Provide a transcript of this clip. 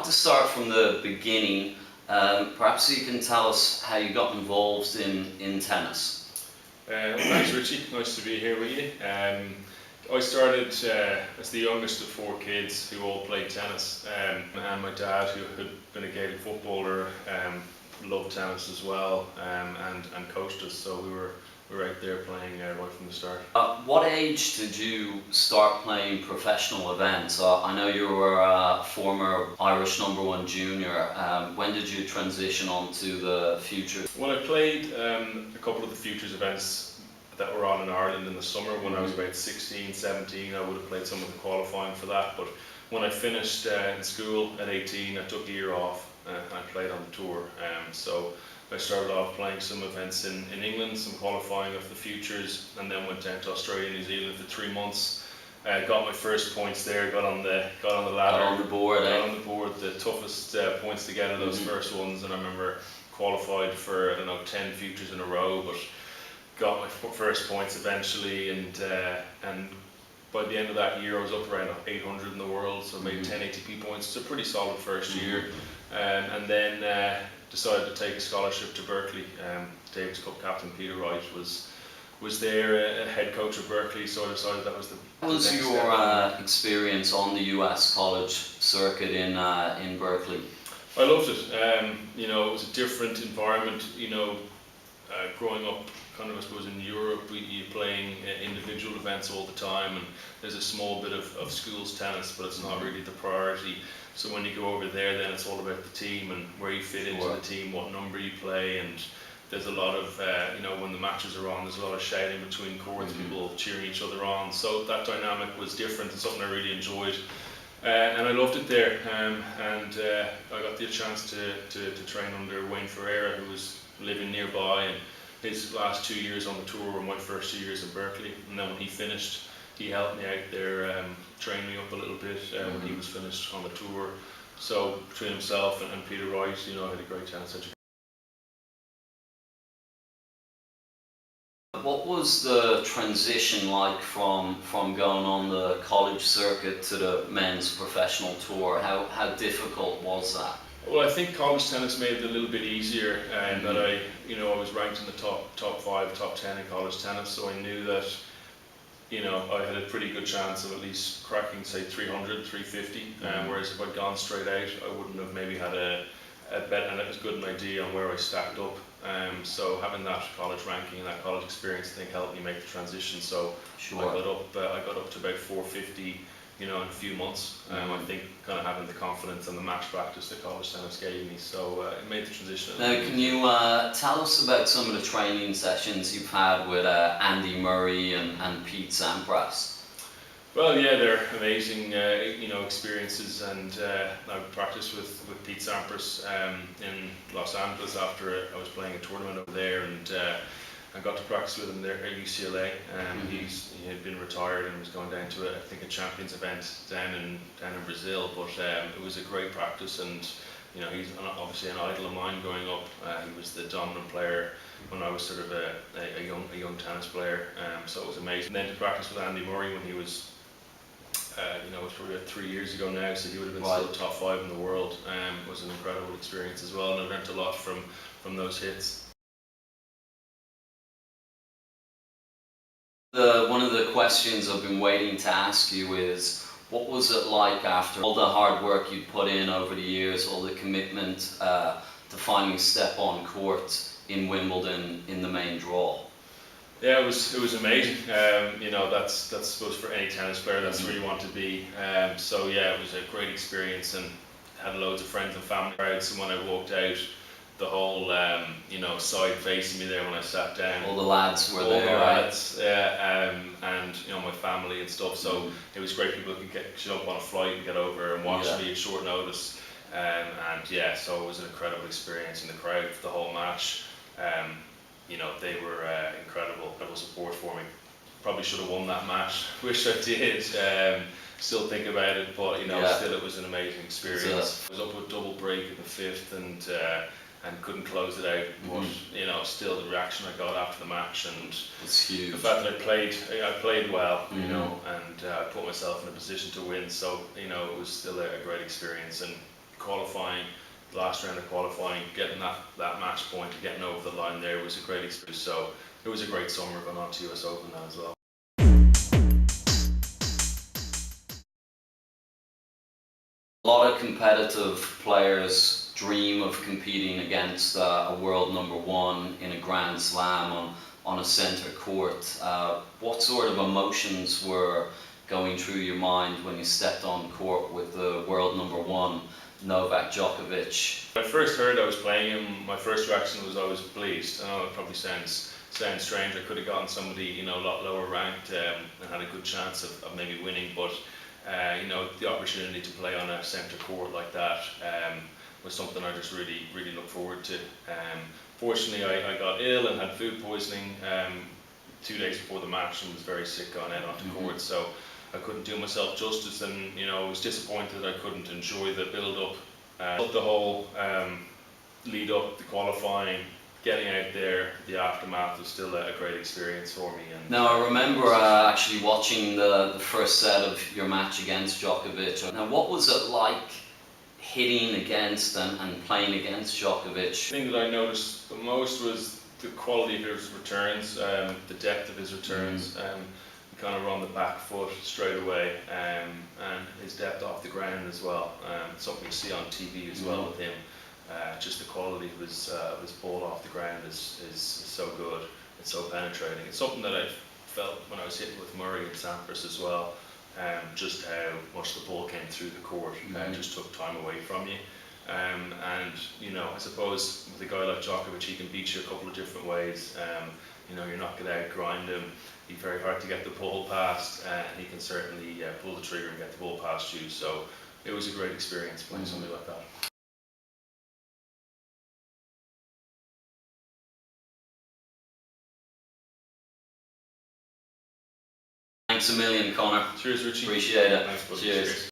to start from the beginning. Perhaps you can tell us how you got involved in tennis. Thanks, Richie. Nice to be here with you. I started as the youngest of four kids who all played tennis, and my dad, who had been a Gaelic footballer, loved tennis as well, and coached us. So we were out there playing right from the start. At what age did you start playing professional events? I know you were a former Irish #1 junior. When did you transition on to the Futures? Well, I played a couple of the Futures events that were on in Ireland in the summer. When I was about 16, 17, I would have played some of the qualifying for that. But when I finished in school at 18, I took a year off and I played on the tour. So I started off playing some events in England, some qualifying of the Futures, and then went down to Australia and New Zealand for 3 months. Got my first points there, got on the ladder. Got on the board, on the board, the toughest points to get are those first ones, and I remember qualified for, I don't know, 10 Futures in a row, but got my first points eventually, and by the end of that year I was up around 800 in the world, so made 10 ATP points. It's a pretty solid first year, and then decided to take a scholarship to Berkeley. Davis Cup captain Peter Wright was there, head coach of Berkeley, so I decided that was the What was next your step. experience on the US college circuit in Berkeley? I loved it. You know, it was a different environment. You know, growing up kind of, I suppose, in Europe, you're playing individual events all the time, and there's a small bit of schools tennis, but it's not really the priority. So when you go over there, then it's all about the team and where you fit into the team, what number you play, and there's a lot of, you know, when the matches are on, there's a lot of shouting between courts, people cheering each other on. So that dynamic was different and something I really enjoyed. And I loved it there, and I got the chance to train under Wayne Ferreira, who was living nearby, and his last 2 years on the tour were my first 2 years in Berkeley. And then when he finished, he helped me out there, trained me up a little bit when he was finished on the tour. So between himself and Peter Wright, you know, I had a great tennis education. What was the transition like from going on the college circuit to the men's professional tour? How difficult was that? Well, I think college tennis made it a little bit easier, and that I was ranked in the top 5, top 10 in college tennis, so I knew that, you know, I had a pretty good chance of at least cracking, say, 300, 350. Whereas if I'd gone straight out, I wouldn't have maybe had a bet, and it was good an idea on where I stacked up. So having that college ranking and that college experience, I think, helped me make the transition. So I got up to about 450, you know, in a few months. I think kind of having the confidence and the match practice that college tennis gave me, so it made the transition. Now, can you tell us about some of the training sessions you've had with Andy Murray and Pete Sampras? Well, yeah, they're amazing, you know, experiences, and I practiced with Pete Sampras in Los Angeles after I was playing a tournament over there, and I got to practice with him there at UCLA. He had been retired and was going down to I think a Champions event down in Brazil, but it was a great practice, and you know, he's obviously an idol of mine growing up. He was the dominant player when I was sort of a young tennis player, so it was amazing. And then to practice with Andy Murray when he was you know, it was probably about 3 years ago now, so he would have been still top 5 in the world. It was an incredible experience as well, and I learned a lot from those hits. One of the questions I've been waiting to ask you is, what was it like after all the hard work you put in over the years, all the commitment to finally step on court in Wimbledon in the main draw? Yeah, it was amazing. You know, that's I suppose for any tennis player, that's where you want to be. So yeah, it was a great experience, and had loads of friends and family around. So when I walked out, the whole you know, side facing me there when I sat down. All the lads were there. All the lads, and you know, my family and stuff. So it was great. People could jump on a flight and get over and watch me at short notice. And yeah, so it was an incredible experience, and the crowd for the whole match. You know, they were incredible support for me. Probably should have won that match. Wish I did. Still think about it, but you know, still it was an amazing experience. I was up with double break in the 5th, and couldn't close it out. But you know, still the reaction I got after the match, and it's huge. The fact that I played well, you know, and I put myself in a position to win. So you know, it was still a great experience, and qualifying, the last round of qualifying, getting that match point and getting over the line there was a great experience. So it was a great summer going on to US Open then as well. A lot of competitive players dream of competing against a world #1 in a Grand Slam on a centre court. What sort of emotions were going through your mind when you stepped on court with the world #1 Novak Djokovic? When I first heard I was playing him, my first reaction was I was pleased. I know it probably sounds strange. I could have gotten somebody, a lot lower ranked and had a good chance of maybe winning, but the opportunity to play on a centre court like that was something I just really look forward to. Fortunately, I got ill and had food poisoning 2 days before the match and was very sick going out onto court, so I couldn't do myself justice, and I was disappointed I couldn't enjoy the build-up, the whole lead up, the qualifying, getting out there, the aftermath was still a great experience for me. And now I remember actually watching the first set of your match against Djokovic. Now what was it like hitting against and playing against Djokovic? The thing that I noticed the most was the quality of his returns, the depth of his returns. He kind of run the back foot straight away, and his depth off the ground as well. Something you see on TV as well with him. Just the quality of his ball off the ground is so good. It's so penetrating. It's something that I felt when I was hitting with Murray and Sampras as well. Just how much the ball came through the court, just took time away from you. And I suppose with a guy like Djokovic, he can beat you a couple of different ways. You're not going to grind him. He's very hard to get the ball past, and he can certainly pull the trigger and get the ball past you. So it was a great experience playing somebody like that. Thanks a million, Conor. Cheers, Richie. Appreciate it. Thanks, buddy. Cheers. Cheers.